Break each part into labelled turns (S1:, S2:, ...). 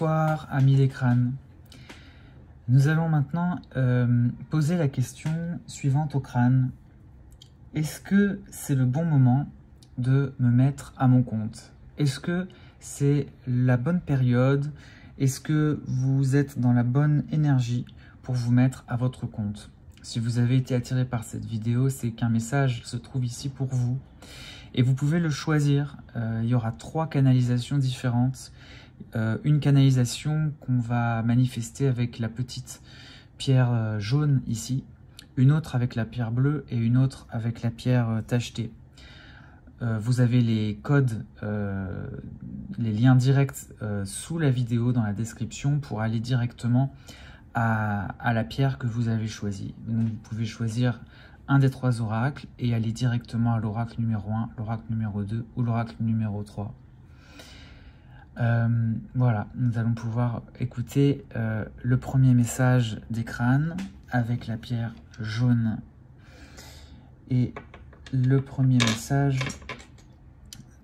S1: Bonsoir, amis des crânes. Nous allons maintenant poser la question suivante au crâne. Est-ce que c'est le bon moment de me mettre à mon compte? Est-ce que c'est la bonne période? Est-ce que vous êtes dans la bonne énergie pour vous mettre à votre compte? Si vous avez été attiré par cette vidéo, c'est qu'un message se trouve ici pour vous. Et vous pouvez le choisir. Il y aura 3 canalisations différentes. Une canalisation qu'on va manifester avec la petite pierre jaune ici, une autre avec la pierre bleue et une autre avec la pierre tachetée. Vous avez les codes, les liens directs sous la vidéo dans la description pour aller directement à la pierre que vous avez choisie. Donc vous pouvez choisir un des 3 oracles et aller directement à l'oracle numéro 1, l'oracle numéro 2 ou l'oracle numéro 3. Voilà, nous allons pouvoir écouter le premier message des crânes avec la pierre jaune. Et le premier message,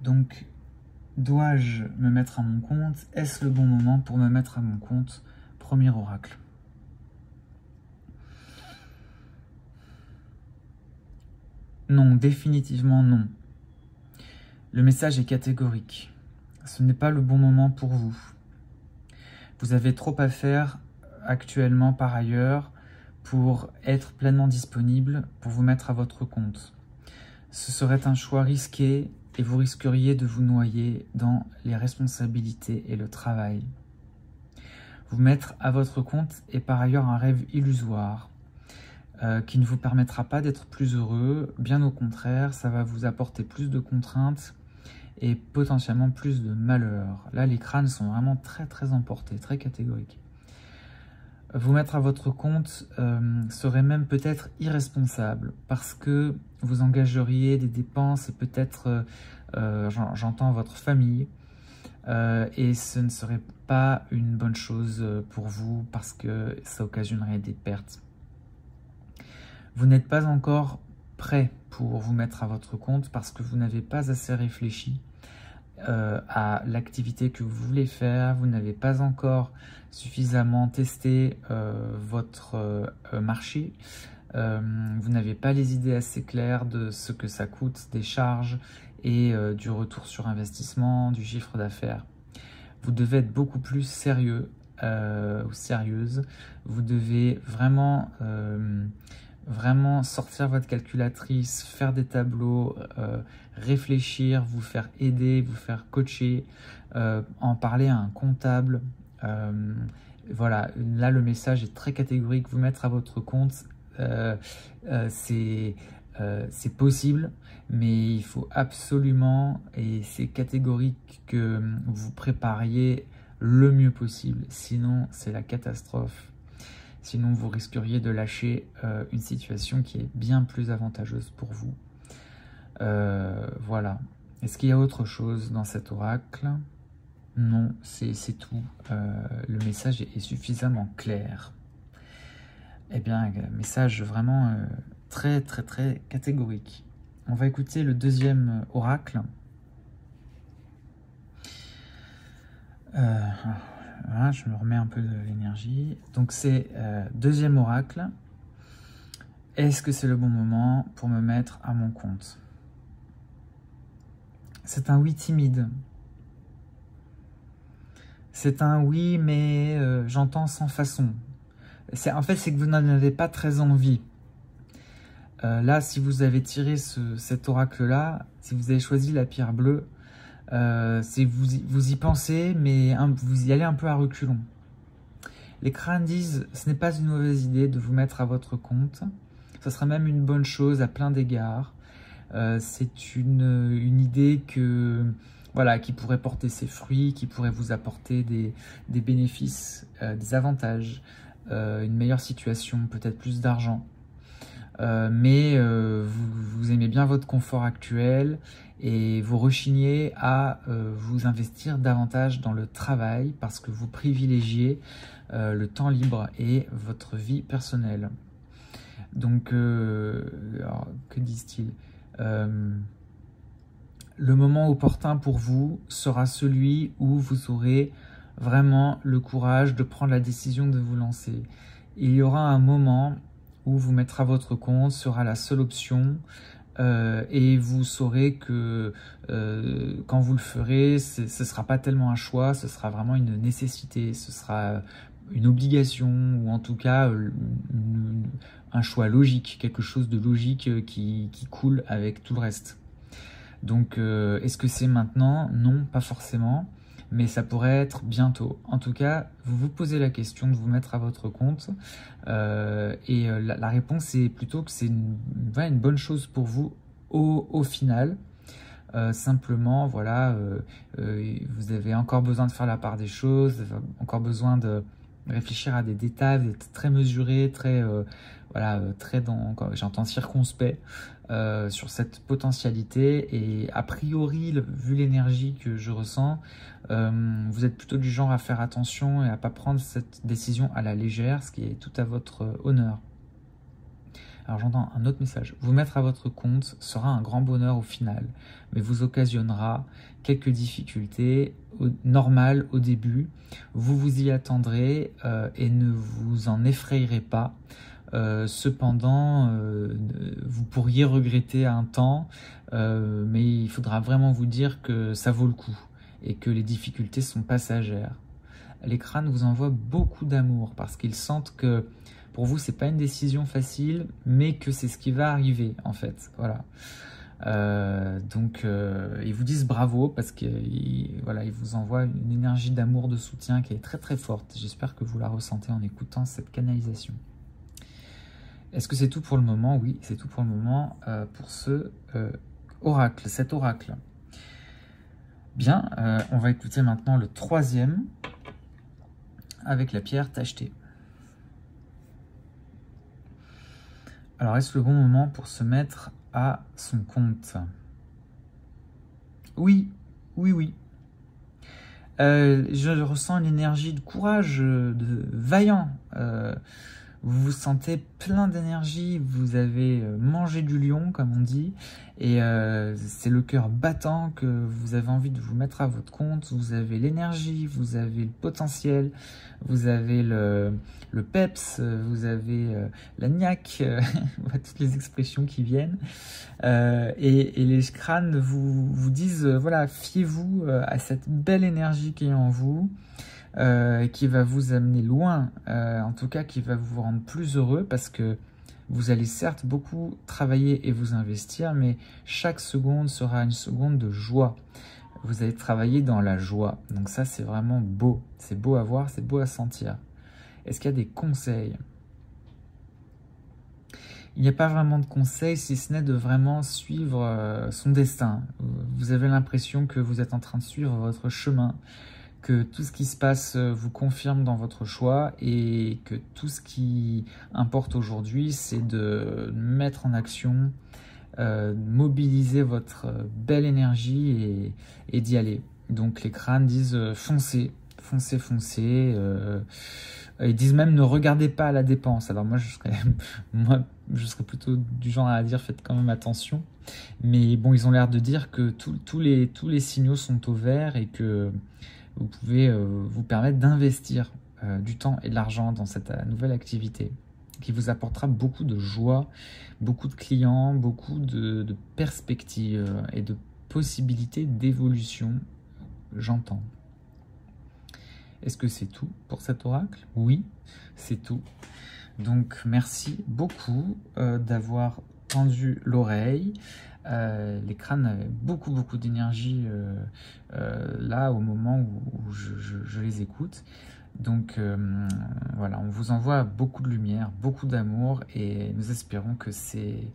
S1: donc, dois-je me mettre à mon compte? Est-ce le bon moment pour me mettre à mon compte? Premier oracle. Non, définitivement non. Le message est catégorique. Ce n'est pas le bon moment pour vous. Vous avez trop à faire actuellement par ailleurs pour être pleinement disponible pour vous mettre à votre compte. Ce serait un choix risqué et vous risqueriez de vous noyer dans les responsabilités et le travail. Vous mettre à votre compte est par ailleurs un rêve illusoire qui ne vous permettra pas d'être plus heureux. Bien au contraire, ça va vous apporter plus de contraintes et potentiellement plus de malheur. Là, les crânes sont vraiment très emportés, très catégoriques. Vous mettre à votre compte serait même peut-être irresponsable parce que vous engageriez des dépenses et peut-être, j'entends votre famille, et ce ne serait pas une bonne chose pour vous parce que ça occasionnerait des pertes. Vous n'êtes pas encore prêt pour vous mettre à votre compte parce que vous n'avez pas assez réfléchi à l'activité que vous voulez faire, vous n'avez pas encore suffisamment testé votre marché, vous n'avez pas les idées assez claires de ce que ça coûte, des charges et du retour sur investissement, du chiffre d'affaires. Vous devez être beaucoup plus sérieux ou sérieuse, vous devez vraiment sortir votre calculatrice, faire des tableaux, réfléchir, vous faire aider, vous faire coacher, en parler à un comptable. Voilà, là le message est très catégorique, vous mettre à votre compte, c'est possible, mais il faut absolument, et c'est catégorique, que vous prépariez le mieux possible, sinon c'est la catastrophe. Sinon, vous risqueriez de lâcher une situation qui est bien plus avantageuse pour vous. Voilà. Est-ce qu'il y a autre chose dans cet oracle? Non, c'est tout. Le message est suffisamment clair. Eh bien, message vraiment très catégorique. On va écouter le deuxième oracle. Voilà, je me remets un peu de l'énergie. Donc c'est deuxième oracle. Est-ce que c'est le bon moment pour me mettre à mon compte? C'est un oui timide. C'est un oui, mais j'entends sans façon. En fait, c'est que vous n'en avez pas très envie. Là, si vous avez tiré cet oracle-là, si vous avez choisi la pierre bleue, vous y pensez, mais vous y allez un peu à reculons. Les crânes disent, ce n'est pas une mauvaise idée de vous mettre à votre compte. Ce sera même une bonne chose à plein d'égards. C'est une idée qui pourrait porter ses fruits, qui pourrait vous apporter des bénéfices, des avantages, une meilleure situation, peut-être plus d'argent. Mais vous aimez bien votre confort actuel et vous rechignez à vous investir davantage dans le travail parce que vous privilégiez le temps libre et votre vie personnelle. Donc, alors, que disent-ils? Le moment opportun pour vous sera celui où vous aurez vraiment le courage de prendre la décision de vous lancer. Il y aura un moment où vous mettrez à votre compte, sera la seule option, et vous saurez que quand vous le ferez, ce ne sera pas tellement un choix, ce sera vraiment une nécessité, ce sera une obligation, ou en tout cas un choix logique, quelque chose de logique qui coule avec tout le reste. Donc est-ce que c'est maintenant? Non, pas forcément, mais ça pourrait être bientôt. En tout cas, vous vous posez la question de vous mettre à votre compte, et la réponse est plutôt que c'est une bonne chose pour vous au final. Simplement, voilà, vous avez encore besoin de faire la part des choses, vous avez encore besoin de réfléchir à des détails, vous êtes très mesuré, très, voilà, très j'entends circonspect sur cette potentialité, et a priori, vu l'énergie que je ressens, vous êtes plutôt du genre à faire attention et à pas prendre cette décision à la légère, ce qui est tout à votre honneur. Alors j'entends un autre message. Vous mettre à votre compte sera un grand bonheur au final, mais vous occasionnera quelques difficultés normales au début. Vous vous y attendrez et ne vous en effrayerez pas. Cependant, vous pourriez regretter un temps, mais il faudra vraiment vous dire que ça vaut le coup et que les difficultés sont passagères. Les crânes vous envoient beaucoup d'amour parce qu'ils sentent que pour vous, c'est pas une décision facile, mais que c'est ce qui va arriver, en fait. Voilà. Donc, ils vous disent bravo parce qu'ils voilà, ils vous envoient une énergie d'amour, de soutien qui est très très forte. J'espère que vous la ressentez en écoutant cette canalisation. Est-ce que c'est tout pour le moment? Oui, c'est tout pour le moment pour ce oracle, cet oracle. Bien, on va écouter maintenant le troisième avec la pierre tachetée. Alors, est-ce le bon moment pour se mettre à son compte? Oui, oui, oui. Je ressens une énergie de courage, de vaillant. Vous vous sentez plein d'énergie, vous avez mangé du lion, comme on dit, et c'est le cœur battant que vous avez envie de vous mettre à votre compte. Vous avez l'énergie, vous avez le potentiel, vous avez le peps, vous avez la niaque, toutes les expressions qui viennent. Et les crânes vous disent, voilà, fiez-vous à cette belle énergie qui est en vous, qui va vous amener loin, en tout cas qui va vous rendre plus heureux, parce que vous allez certes beaucoup travailler et vous investir, mais chaque seconde sera une seconde de joie. Vous allez travailler dans la joie. Donc ça, c'est vraiment beau. C'est beau à voir, c'est beau à sentir. Est-ce qu'il y a des conseils? Il n'y a pas vraiment de conseils, si ce n'est de vraiment suivre son destin. Vous avez l'impression que vous êtes en train de suivre votre chemin, que tout ce qui se passe vous confirme dans votre choix, et que tout ce qui importe aujourd'hui, c'est de mettre en action, mobiliser votre belle énergie et d'y aller. Donc les crânes disent foncez, foncez, foncez. Ils disent même ne regardez pas à la dépense. Alors moi je serais plutôt du genre à dire faites quand même attention. Mais bon, ils ont l'air de dire que tous les signaux sont au vert et que vous pouvez vous permettre d'investir du temps et de l'argent dans cette nouvelle activité qui vous apportera beaucoup de joie, beaucoup de clients, beaucoup de perspectives et de possibilités d'évolution, j'entends. Est-ce que c'est tout pour cet oracle? Oui, c'est tout. Donc merci beaucoup d'avoir tendu l'oreille. Les crânes avaient beaucoup d'énergie là au moment où je les écoute. Donc voilà, on vous envoie beaucoup de lumière, beaucoup d'amour, et nous espérons que ces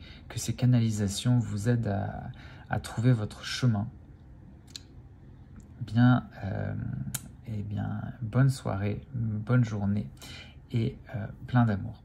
S1: canalisations vous aident à trouver votre chemin. Bien, eh bien, bonne soirée, bonne journée et plein d'amour.